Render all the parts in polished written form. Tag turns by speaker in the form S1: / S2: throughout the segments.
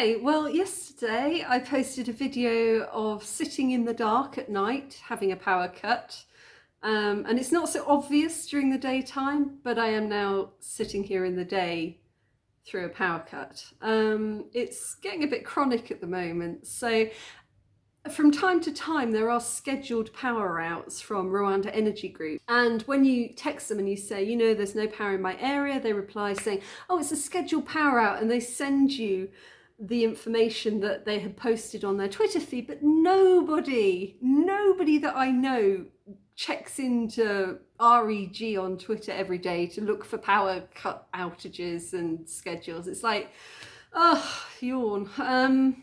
S1: Hi, well, yesterday I posted a video of sitting in the dark at night having a power cut. And it's not so obvious during the daytime, but I am now sitting here in the day through a power cut. It's getting a bit chronic at the moment. So from time to time, there are scheduled power outs from Rwanda Energy Group. And when you text them and you say, there's no power in my area, they reply saying, oh, it's a scheduled power out. And they send you the information that they had posted on their Twitter feed. But nobody that I know checks into REG on Twitter every day to look for power cut outages and schedules. It's like, oh, yawn.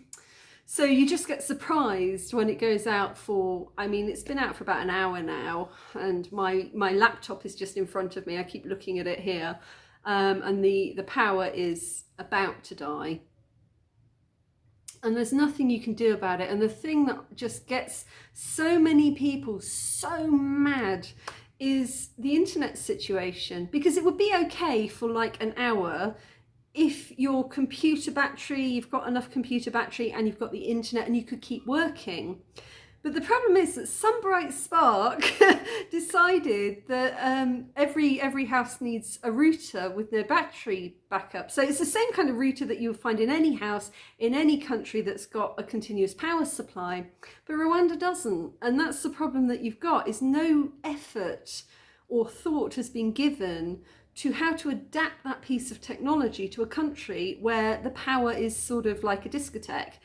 S1: So you just get surprised when it goes out for, it's been out for about an hour now, and my laptop is just in front of me. I keep looking at it here, and the power is about to die. And there's nothing you can do about it. And the thing that just gets so many people so mad is the internet situation, because it would be okay for like an hour if your computer battery, you've got enough computer battery and you've got the internet and you could keep working. But the problem is that some bright spark decided that every house needs a router with no battery backup. So it's the same kind of router that you'll find in any house, in any country that's got a continuous power supply. But Rwanda doesn't. And that's the problem that you've got, is no effort or thought has been given to how to adapt that piece of technology to a country where the power is sort of like a discotheque.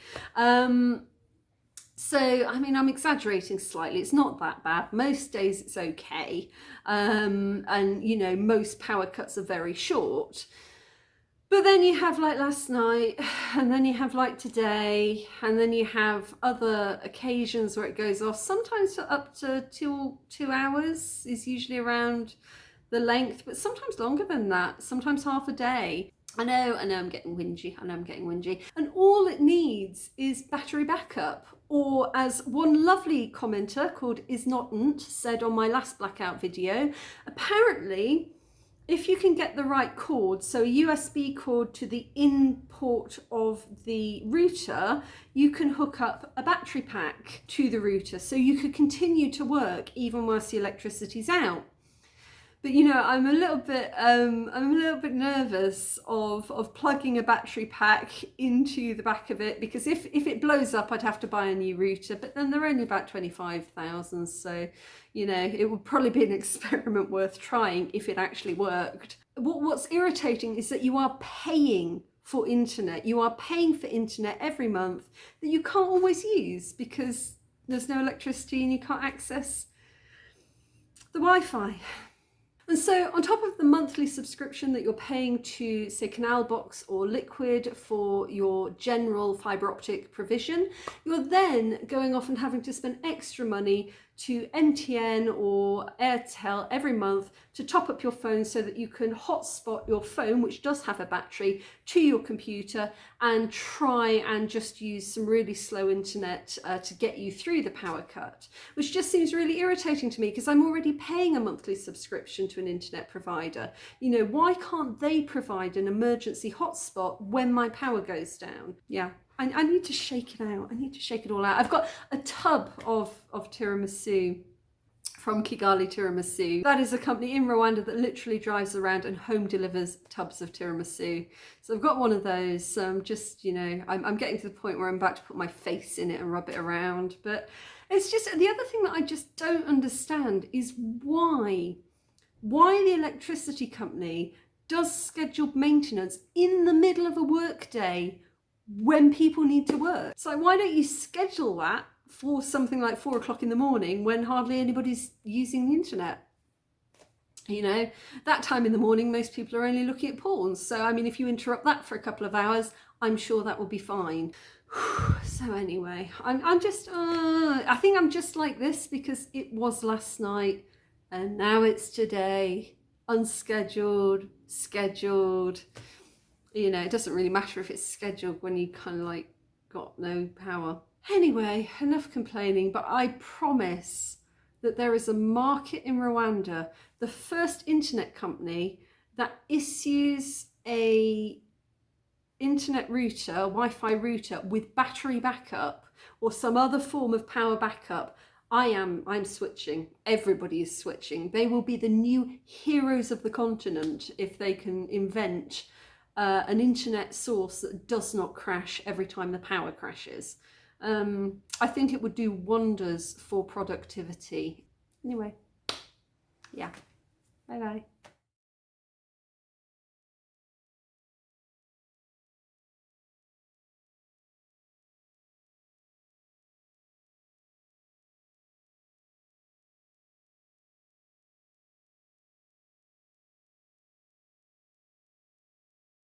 S1: So, I'm exaggerating slightly. It's not that bad. Most days it's okay. And, most power cuts are very short. But then you have like last night, and then you have like today, and then you have other occasions where it goes off, sometimes for up to two hours is usually around the length, but sometimes longer than that, sometimes half a day. I know I'm getting whingy. And all it needs is battery backup. Or as one lovely commenter called Isnotant said on my last blackout video, apparently if you can get the right cord, so a USB cord to the in port of the router, you can hook up a battery pack to the router so you could continue to work even whilst the electricity's out. But I'm a little bit nervous of plugging a battery pack into the back of it, because if it blows up, I'd have to buy a new router. But then they're only about 25,000, so it would probably be an experiment worth trying if it actually worked. What's irritating is that you are paying for internet. You are paying for internet every month that you can't always use because there's no electricity and you can't access the Wi-Fi. And so on top of the monthly subscription that you're paying to, say, Canalbox or Liquid for your general fibre optic provision, you're then going off and having to spend extra money to MTN or Airtel every month to top up your phone so that you can hotspot your phone, which does have a battery, to your computer and try and just use some really slow internet to get you through the power cut, which just seems really irritating to me because I'm already paying a monthly subscription to an internet provider. Why can't they provide an emergency hotspot when my power goes down? Yeah. I need to shake it out. I need to shake it all out. I've got a tub of tiramisu from Kigali Tiramisu. That is a company in Rwanda that literally drives around and home delivers tubs of tiramisu. So I've got one of those. So I'm just, I'm getting to the point where I'm about to put my face in it and rub it around. But it's just, the other thing that I just don't understand is why the electricity company does scheduled maintenance in the middle of a workday when people need to work. So why don't you schedule that for something like 4 o'clock in the morning when hardly anybody's using the internet? That time in the morning, most people are only looking at porn. So, if you interrupt that for a couple of hours, I'm sure that will be fine. So anyway, I'm just, I think I'm just like this because it was last night and now it's today, unscheduled, scheduled. It doesn't really matter if it's scheduled when you kind of like got no power. Anyway, enough complaining, but I promise that there is a market in Rwanda, the first internet company that issues a internet router, Wi-Fi router with battery backup or some other form of power backup, I'm switching. Everybody is switching. They will be the new heroes of the continent if they can invent an internet source that does not crash every time the power crashes. I think it would do wonders for productivity. Anyway, yeah. Bye bye.